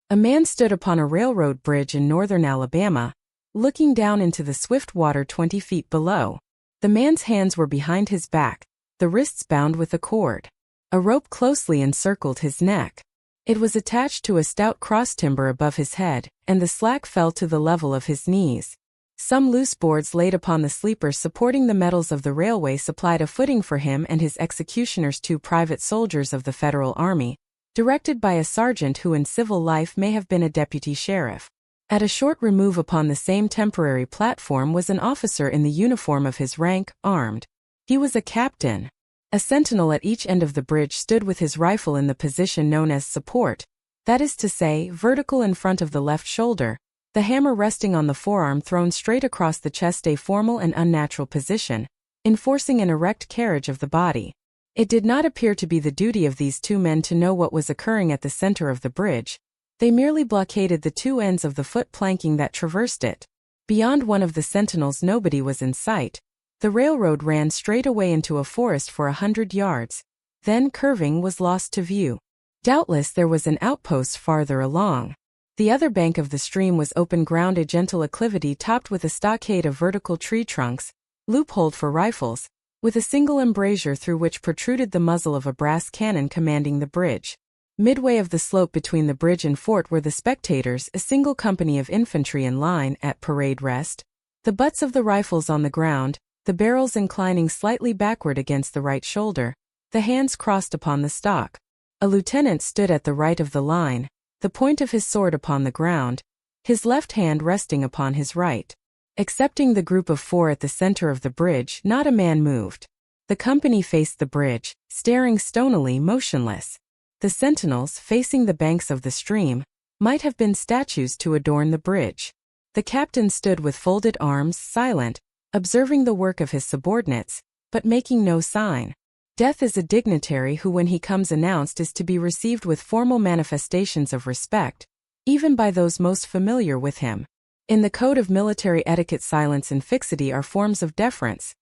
A man stood upon a railroad bridge in northern Alabama, looking down into the swift water 20 feet below. The man's hands were behind his back, the wrists bound with a cord. A rope closely encircled his neck. It was attached to a stout cross-timber above his head, and the slack fell to the level of his knees. Some loose boards laid upon the sleeper supporting the metals of the railway supplied a footing for him and his executioners, 2 private soldiers of the Federal Army, directed by a sergeant who in civil life may have been a deputy sheriff. At a short remove upon the same temporary platform was an officer in the uniform of his rank, armed. He was a captain. A sentinel at each end of the bridge stood with his rifle in the position known as support, that is to say, vertical in front of the left shoulder, the hammer resting on the forearm thrown straight across the chest, a formal and unnatural position, enforcing an erect carriage of the body. It did not appear to be the duty of these 2 men to know what was occurring at the center of the bridge. They merely blockaded the 2 ends of the foot planking that traversed it. Beyond one of the sentinels nobody was in sight. The railroad ran straight away into a forest for 100 yards. Then, curving, was lost to view. Doubtless there was an outpost farther along. The other bank of the stream was open ground, a gentle acclivity topped with a stockade of vertical tree trunks, loopholed for rifles, with a single embrasure through which protruded the muzzle of a brass cannon commanding the bridge. Midway of the slope between the bridge and fort were the spectators, a single company of infantry in line, at parade rest, the butts of the rifles on the ground, the barrels inclining slightly backward against the right shoulder, the hands crossed upon the stock. A lieutenant stood at the right of the line, the point of his sword upon the ground, his left hand resting upon his right. Excepting the group of 4 at the center of the bridge, not a man moved. The company faced the bridge, staring stonily motionless. The sentinels, facing the banks of the stream, might have been statues to adorn the bridge. The captain stood with folded arms, silent, observing the work of his subordinates, but making no sign. Death is a dignitary who, when he comes announced, is to be received with formal manifestations of respect, even by those most familiar with him. In the code of military etiquette, silence and fixity are forms of deference.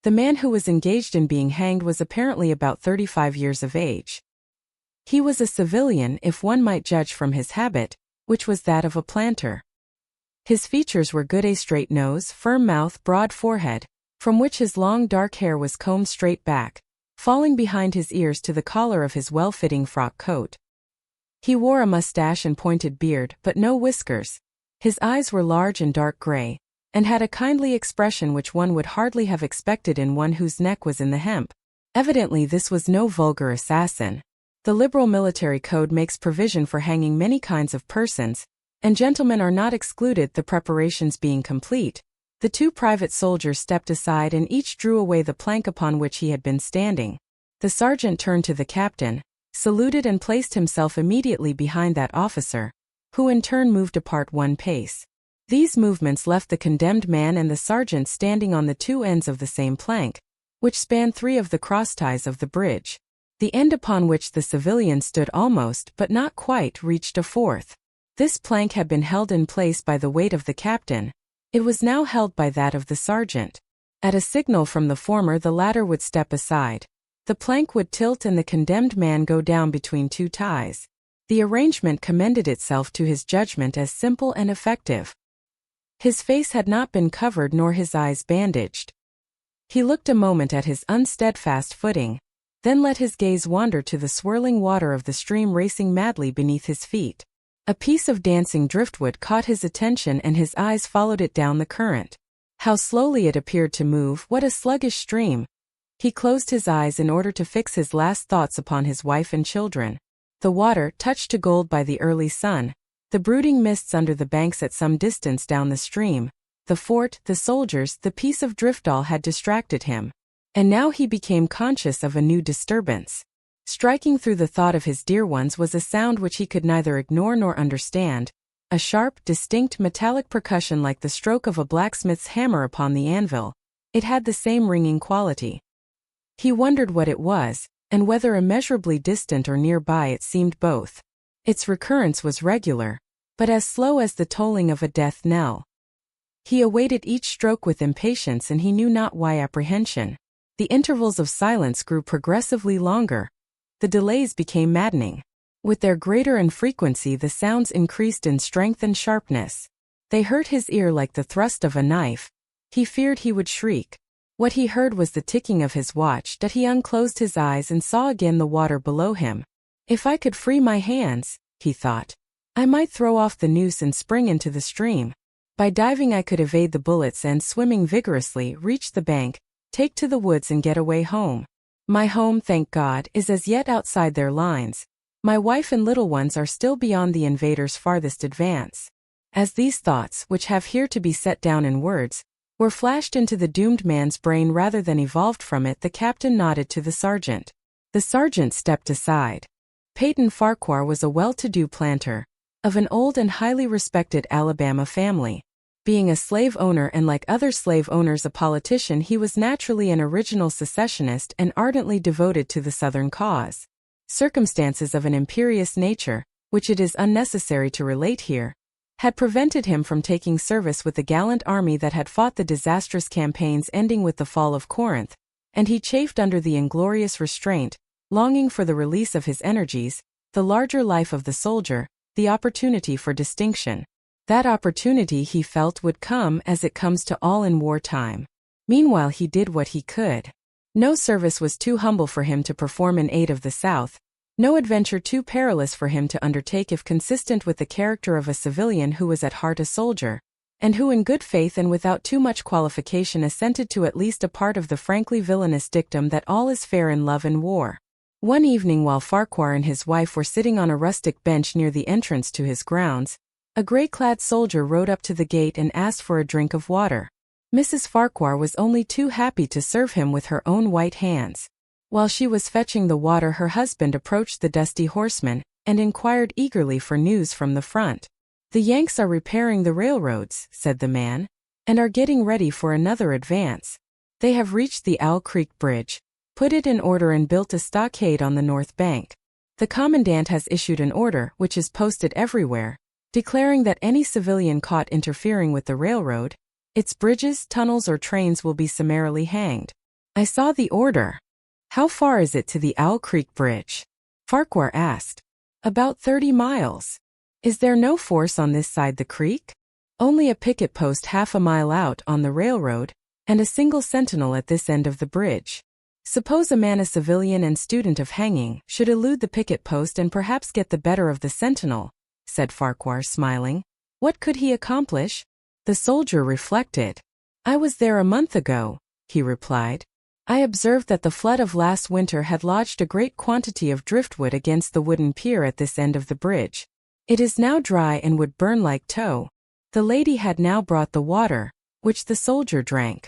The man who was engaged in being hanged was apparently about 35 years of age. He was a civilian, if one might judge from his habit, which was that of a planter. His features were good: a straight nose, firm mouth, broad forehead, from which his long dark hair was combed straight back, falling behind his ears to the collar of his well-fitting frock coat. He wore a mustache and pointed beard, but no whiskers. His eyes were large and dark gray, and had a kindly expression which one would hardly have expected in one whose neck was in the hemp. Evidently this was no vulgar assassin. The liberal military code makes provision for hanging many kinds of persons, and gentlemen are not excluded. The preparations being complete, the 2 private soldiers stepped aside and each drew away the plank upon which he had been standing. The sergeant turned to the captain, saluted and placed himself immediately behind that officer, who in turn moved apart 1 pace. These movements left the condemned man and the sergeant standing on the 2 ends of the same plank, which spanned 3 of the crossties of the bridge. The end upon which the civilian stood almost, but not quite, reached a 4th. This plank had been held in place by the weight of the captain. It was now held by that of the sergeant. At a signal from the former, the latter would step aside. The plank would tilt and the condemned man go down between 2 ties. The arrangement commended itself to his judgment as simple and effective. His face had not been covered nor his eyes bandaged. He looked a moment at his unsteadfast footing, then let his gaze wander to the swirling water of the stream racing madly beneath his feet. A piece of dancing driftwood caught his attention and his eyes followed it down the current. How slowly it appeared to move, what a sluggish stream! He closed his eyes in order to fix his last thoughts upon his wife and children. The water, touched to gold by the early sun, the brooding mists under the banks at some distance down the stream, the fort, the soldiers, the piece of driftall had distracted him. And now he became conscious of a new disturbance. Striking through the thought of his dear ones was a sound which he could neither ignore nor understand, a sharp, distinct metallic percussion like the stroke of a blacksmith's hammer upon the anvil. It had the same ringing quality. He wondered what it was, and whether immeasurably distant or nearby. It seemed both. Its recurrence was regular, but as slow as the tolling of a death knell. He awaited each stroke with impatience, and he knew not why apprehension. The intervals of silence grew progressively longer. The delays became maddening. With their greater in frequency, the sounds increased in strength and sharpness. They hurt his ear like the thrust of a knife. He feared he would shriek. What he heard was the ticking of his watch. He unclosed his eyes and saw again the water below him. If I could free my hands, he thought, I might throw off the noose and spring into the stream. By diving I could evade the bullets and, swimming vigorously, reach the bank, take to the woods and get away home. My home, thank God, is as yet outside their lines. My wife and little ones are still beyond the invaders' farthest advance. As these thoughts, which have here to be set down in words, were flashed into the doomed man's brain rather than evolved from it, the captain nodded to the sergeant. The sergeant stepped aside. Peyton Farquhar was a well-to-do planter, of an old and highly respected Alabama family. Being a slave owner and, like other slave owners, a politician, he was naturally an original secessionist and ardently devoted to the Southern cause. Circumstances of an imperious nature, which it is unnecessary to relate here, had prevented him from taking service with the gallant army that had fought the disastrous campaigns ending with the fall of Corinth, and he chafed under the inglorious restraint, longing for the release of his energies, the larger life of the soldier, the opportunity for distinction. That opportunity, he felt, would come as it comes to all in wartime. Meanwhile he did what he could. No service was too humble for him to perform in aid of the South, no adventure too perilous for him to undertake if consistent with the character of a civilian who was at heart a soldier, and who in good faith and without too much qualification assented to at least a part of the frankly villainous dictum that all is fair in love and war. One evening, while Farquhar and his wife were sitting on a rustic bench near the entrance to his grounds, a gray-clad soldier rode up to the gate and asked for a drink of water. Mrs. Farquhar was only too happy to serve him with her own white hands. While she was fetching the water, her husband approached the dusty horseman and inquired eagerly for news from the front. "The Yanks are repairing the railroads," said the man, "and are getting ready for another advance. They have reached the Owl Creek Bridge, put it in order and built a stockade on the north bank. The commandant has issued an order, which is posted everywhere, declaring that any civilian caught interfering with the railroad, its bridges, tunnels, or trains will be summarily hanged." "I saw the order." "How far is it to the Owl Creek Bridge?" Farquhar asked. "About 30 miles. Is there no force on this side the creek?" "Only a picket post half a mile out on the railroad, and a single sentinel at this end of the bridge. Suppose a man, a civilian and student of hanging, should elude the picket post and perhaps get the better of the sentinel," said Farquhar, smiling. "What could he accomplish?" The soldier reflected. "I was there a month ago," he replied. "I observed that the flood of last winter had lodged a great quantity of driftwood against the wooden pier at this end of the bridge. It is now dry and would burn like tow." The lady had now brought the water, which the soldier drank.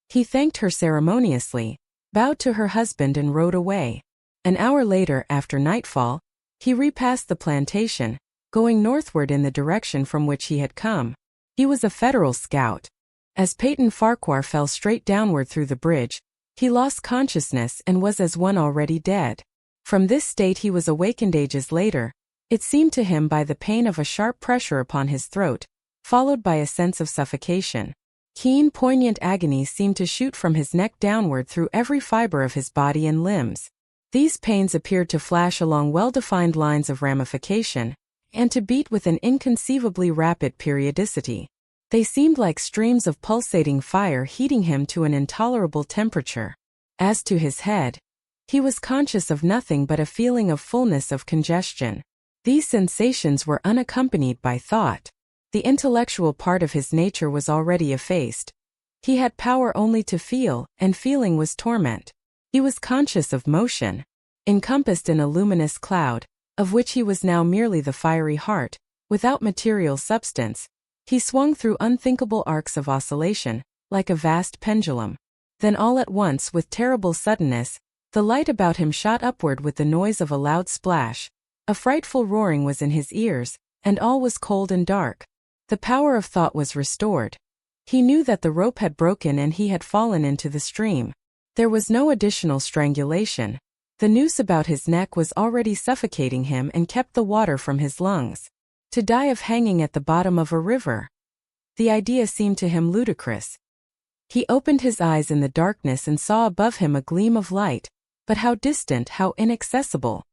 He thanked her ceremoniously, bowed to her husband and rode away. An hour later, after nightfall, he repassed the plantation, going northward in the direction from which he had come. He was a Federal scout. As Peyton Farquhar fell straight downward through the bridge, he lost consciousness and was as one already dead. From this state he was awakened ages later, it seemed to him, by the pain of a sharp pressure upon his throat, followed by a sense of suffocation. Keen, poignant agony seemed to shoot from his neck downward through every fiber of his body and limbs. These pains appeared to flash along well-defined lines of ramification, and to beat with an inconceivably rapid periodicity. They seemed like streams of pulsating fire heating him to an intolerable temperature. As to his head, he was conscious of nothing but a feeling of fullness, of congestion. These sensations were unaccompanied by thought. The intellectual part of his nature was already effaced. He had power only to feel, and feeling was torment. He was conscious of motion. Encompassed in a luminous cloud, of which he was now merely the fiery heart, without material substance, he swung through unthinkable arcs of oscillation, like a vast pendulum. Then all at once, with terrible suddenness, the light about him shot upward with the noise of a loud splash. A frightful roaring was in his ears, and all was cold and dark. The power of thought was restored. He knew that the rope had broken and he had fallen into the stream. There was no additional strangulation. The noose about his neck was already suffocating him and kept the water from his lungs. To die of hanging at the bottom of a river. The idea seemed to him ludicrous. He opened his eyes in the darkness and saw above him a gleam of light, but how distant, how inaccessible.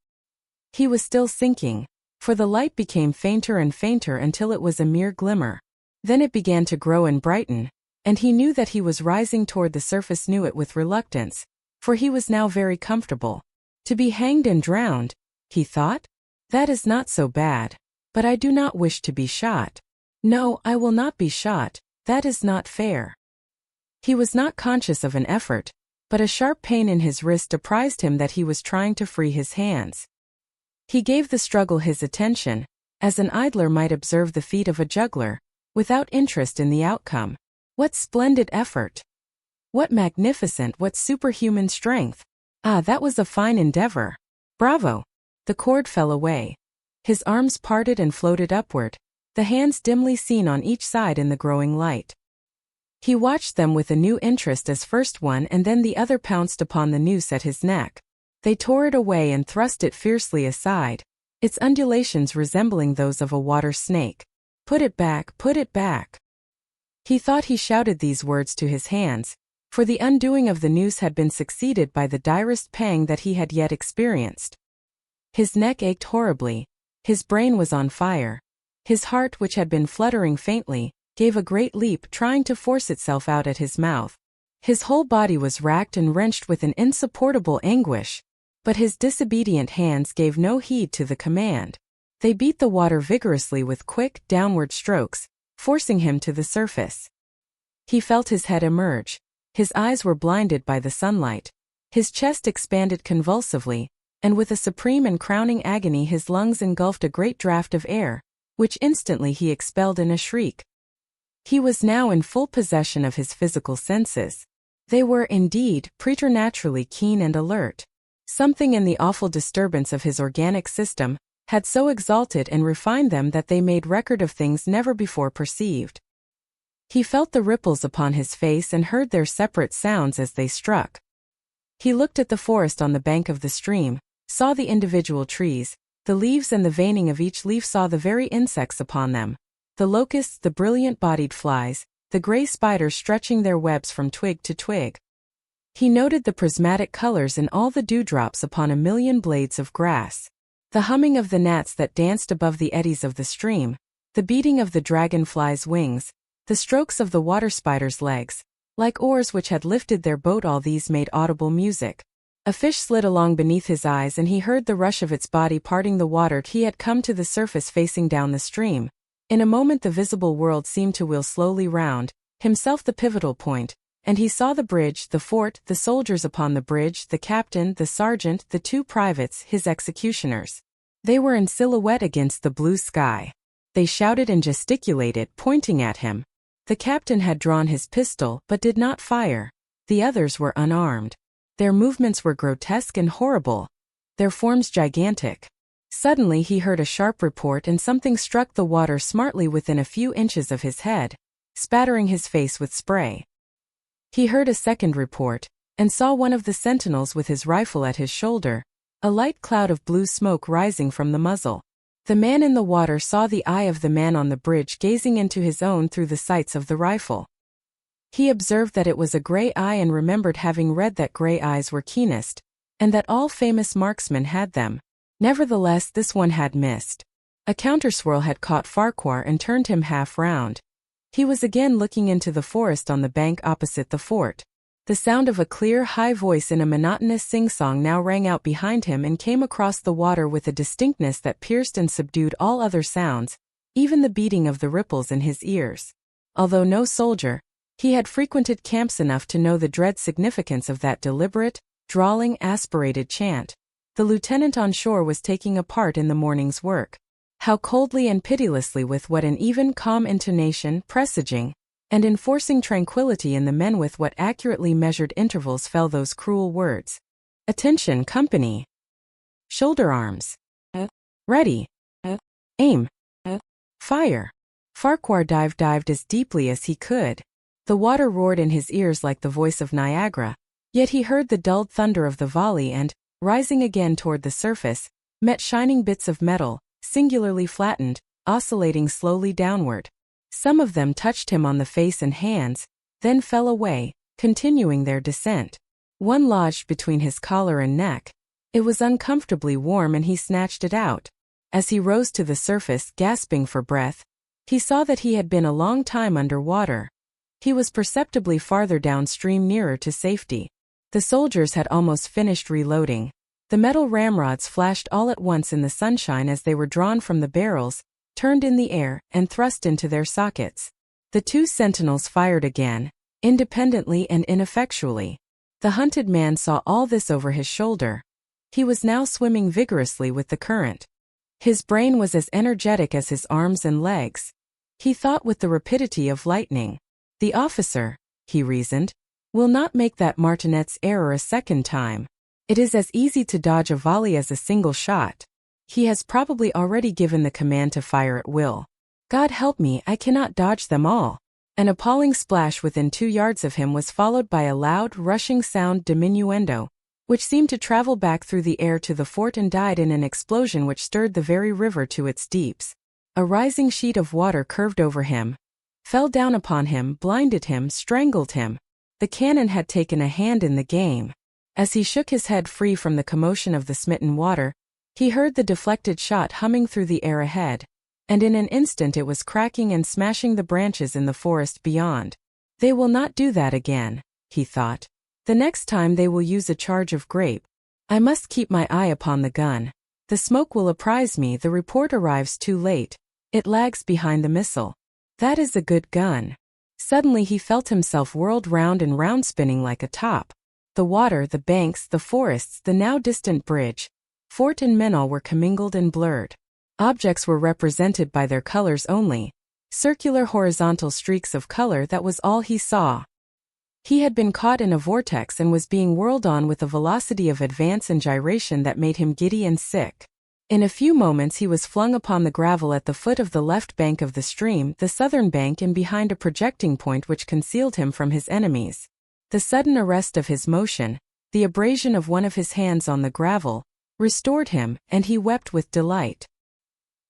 He was still sinking, for the light became fainter and fainter until it was a mere glimmer. Then it began to grow and brighten, and he knew that he was rising toward the surface, knew it with reluctance, for he was now very comfortable. To be hanged and drowned, he thought? That is not so bad. But I do not wish to be shot. No, I will not be shot, that is not fair. He was not conscious of an effort, but a sharp pain in his wrist apprised him that he was trying to free his hands. He gave the struggle his attention, as an idler might observe the feat of a juggler, without interest in the outcome. What splendid effort! What magnificent, what superhuman strength! Ah, that was a fine endeavor. Bravo! The cord fell away. His arms parted and floated upward, the hands dimly seen on each side in the growing light. He watched them with a new interest as first one and then the other pounced upon the noose at his neck. They tore it away and thrust it fiercely aside, its undulations resembling those of a water snake. Put it back, put it back. He thought he shouted these words to his hands, for the undoing of the noose had been succeeded by the direst pang that he had yet experienced. His neck ached horribly, his brain was on fire. His heart, which had been fluttering faintly, gave a great leap, trying to force itself out at his mouth. His whole body was racked and wrenched with an insupportable anguish, but his disobedient hands gave no heed to the command. They beat the water vigorously with quick, downward strokes, forcing him to the surface. He felt his head emerge. His eyes were blinded by the sunlight. His chest expanded convulsively, and with a supreme and crowning agony his lungs engulfed a great draught of air, which instantly he expelled in a shriek. He was now in full possession of his physical senses. They were, indeed, preternaturally keen and alert. Something in the awful disturbance of his organic system had so exalted and refined them that they made record of things never before perceived. He felt the ripples upon his face and heard their separate sounds as they struck. He looked at the forest on the bank of the stream, saw the individual trees, the leaves and the veining of each leaf, saw the very insects upon them, the locusts, the brilliant-bodied flies, the gray spiders stretching their webs from twig to twig. He noted the prismatic colors in all the dewdrops upon a million blades of grass, the humming of the gnats that danced above the eddies of the stream, the beating of the dragonfly's wings, the strokes of the water spider's legs, like oars which had lifted their boat. All these made audible music. A fish slid along beneath his eyes and he heard the rush of its body parting the water. He had come to the surface facing down the stream. In a moment the visible world seemed to wheel slowly round, himself the pivotal point, and he saw the bridge, the fort, the soldiers upon the bridge, the captain, the sergeant, the two privates, his executioners. They were in silhouette against the blue sky. They shouted and gesticulated, pointing at him. The captain had drawn his pistol but did not fire. The others were unarmed. Their movements were grotesque and horrible, their forms gigantic. Suddenly he heard a sharp report and something struck the water smartly within a few inches of his head, spattering his face with spray. He heard a second report, and saw one of the sentinels with his rifle at his shoulder, a light cloud of blue smoke rising from the muzzle. The man in the water saw the eye of the man on the bridge gazing into his own through the sights of the rifle. He observed that it was a gray eye and remembered having read that gray eyes were keenest, and that all famous marksmen had them. Nevertheless, this one had missed. A counterswirl had caught Farquhar and turned him half round. He was again looking into the forest on the bank opposite the fort. The sound of a clear, high voice in a monotonous sing-song now rang out behind him and came across the water with a distinctness that pierced and subdued all other sounds, even the beating of the ripples in his ears. Although no soldier, he had frequented camps enough to know the dread significance of that deliberate, drawling, aspirated chant. The lieutenant on shore was taking a part in the morning's work. How coldly and pitilessly, with what an even, calm intonation, presaging and enforcing tranquility in the men, with what accurately measured intervals fell those cruel words. Attention, company! Shoulder arms! Ready! Aim! Fire! Farquhar dived as deeply as he could. The water roared in his ears like the voice of Niagara, yet he heard the dulled thunder of the volley and, rising again toward the surface, met shining bits of metal, singularly flattened, oscillating slowly downward. Some of them touched him on the face and hands, then fell away, continuing their descent. One lodged between his collar and neck, It was uncomfortably warm and he snatched it out. As he rose to the surface, gasping for breath, he saw that he had been a long time underwater. He was perceptibly farther downstream, nearer to safety. The soldiers had almost finished reloading. The metal ramrods flashed all at once in the sunshine as they were drawn from the barrels, turned in the air, and thrust into their sockets. The two sentinels fired again, independently and ineffectually. The hunted man saw all this over his shoulder. He was now swimming vigorously with the current. His brain was as energetic as his arms and legs. He thought with the rapidity of lightning. The officer, he reasoned, will not make that martinet's error a second time. It is as easy to dodge a volley as a single shot. He has probably already given the command to fire at will. God help me, I cannot dodge them all. An appalling splash within 2 yards of him was followed by a loud, rushing sound diminuendo, which seemed to travel back through the air to the fort and died in an explosion which stirred the very river to its deeps. A rising sheet of water curved over him, fell down upon him, blinded him, strangled him. The cannon had taken a hand in the game. As he shook his head free from the commotion of the smitten water, he heard the deflected shot humming through the air ahead, and in an instant it was cracking and smashing the branches in the forest beyond. They will not do that again, he thought. The next time they will use a charge of grape. I must keep my eye upon the gun. The smoke will apprise me. The report arrives too late. It lags behind the missile. That is a good gun. Suddenly he felt himself whirled round and round, spinning like a top. The water, the banks, the forests, the now distant bridge, fort and men, all were commingled and blurred. Objects were represented by their colors only. Circular horizontal streaks of color, that was all he saw. He had been caught in a vortex and was being whirled on with a velocity of advance and gyration that made him giddy and sick. In a few moments he was flung upon the gravel at the foot of the left bank of the stream, the southern bank, and behind a projecting point which concealed him from his enemies. The sudden arrest of his motion, the abrasion of one of his hands on the gravel, restored him, and he wept with delight.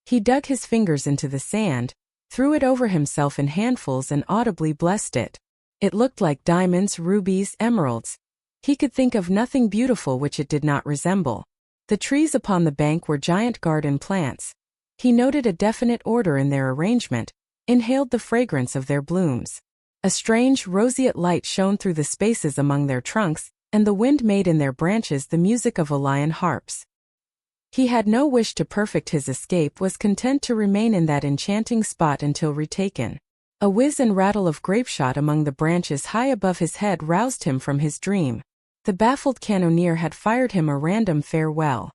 He dug his fingers into the sand, threw it over himself in handfuls, and audibly blessed it. It looked like diamonds, rubies, emeralds. He could think of nothing beautiful which it did not resemble. The trees upon the bank were giant garden plants. He noted a definite order in their arrangement, inhaled the fragrance of their blooms. A strange, roseate light shone through the spaces among their trunks, and the wind made in their branches the music of Aeolian harps. He had no wish to perfect his escape, was content to remain in that enchanting spot until retaken. A whiz and rattle of grapeshot among the branches high above his head roused him from his dream. The baffled cannoneer had fired him a random farewell.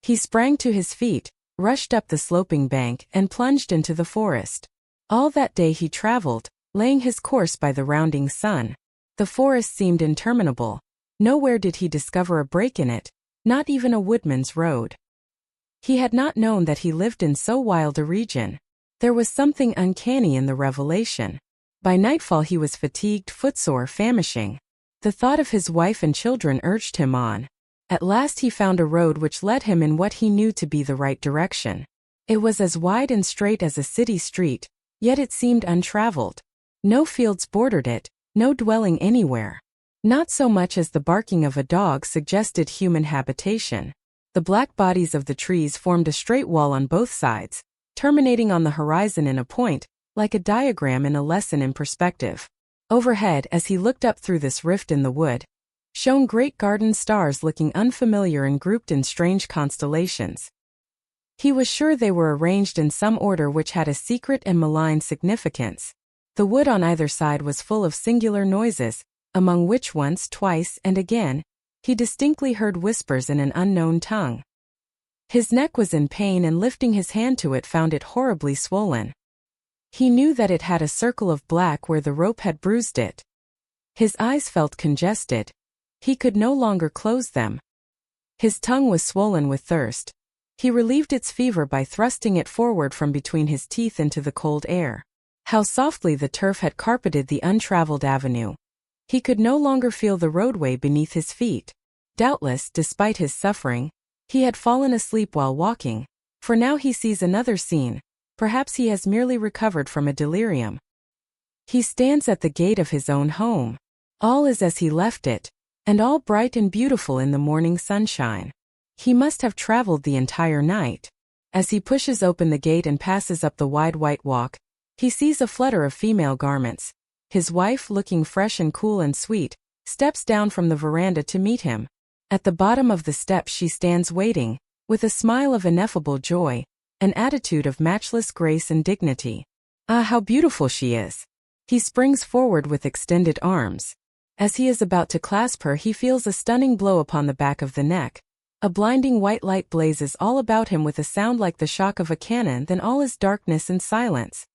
He sprang to his feet, rushed up the sloping bank, and plunged into the forest. All that day he traveled, laying his course by the rounding sun. The forest seemed interminable. Nowhere did he discover a break in it, not even a woodman's road. He had not known that he lived in so wild a region. There was something uncanny in the revelation. By nightfall he was fatigued, footsore, famishing. The thought of his wife and children urged him on. At last he found a road which led him in what he knew to be the right direction. It was as wide and straight as a city street, yet it seemed untraveled. No fields bordered it, no dwelling anywhere. Not so much as the barking of a dog suggested human habitation. The black bodies of the trees formed a straight wall on both sides, terminating on the horizon in a point, like a diagram in a lesson in perspective. Overhead, as he looked up through this rift in the wood, shone great garden stars, looking unfamiliar and grouped in strange constellations. He was sure they were arranged in some order which had a secret and malign significance. The wood on either side was full of singular noises, among which once, twice, and again, he distinctly heard whispers in an unknown tongue. His neck was in pain, and lifting his hand to it found it horribly swollen. He knew that it had a circle of black where the rope had bruised it. His eyes felt congested. He could no longer close them. His tongue was swollen with thirst. He relieved its fever by thrusting it forward from between his teeth into the cold air. How softly the turf had carpeted the untraveled avenue. He could no longer feel the roadway beneath his feet. Doubtless, despite his suffering, he had fallen asleep while walking, for now he sees another scene. Perhaps he has merely recovered from a delirium. He stands at the gate of his own home. All is as he left it. and all bright and beautiful in the morning sunshine. He must have traveled the entire night. As he pushes open the gate and passes up the wide white walk, he sees a flutter of female garments. His wife, looking fresh and cool and sweet, steps down from the veranda to meet him. At the bottom of the steps she stands waiting, with a smile of ineffable joy, an attitude of matchless grace and dignity. Ah, how beautiful she is! He springs forward with extended arms. As he is about to clasp her, he feels a stunning blow upon the back of the neck. A blinding white light blazes all about him with a sound like the shock of a cannon, then all is darkness and silence.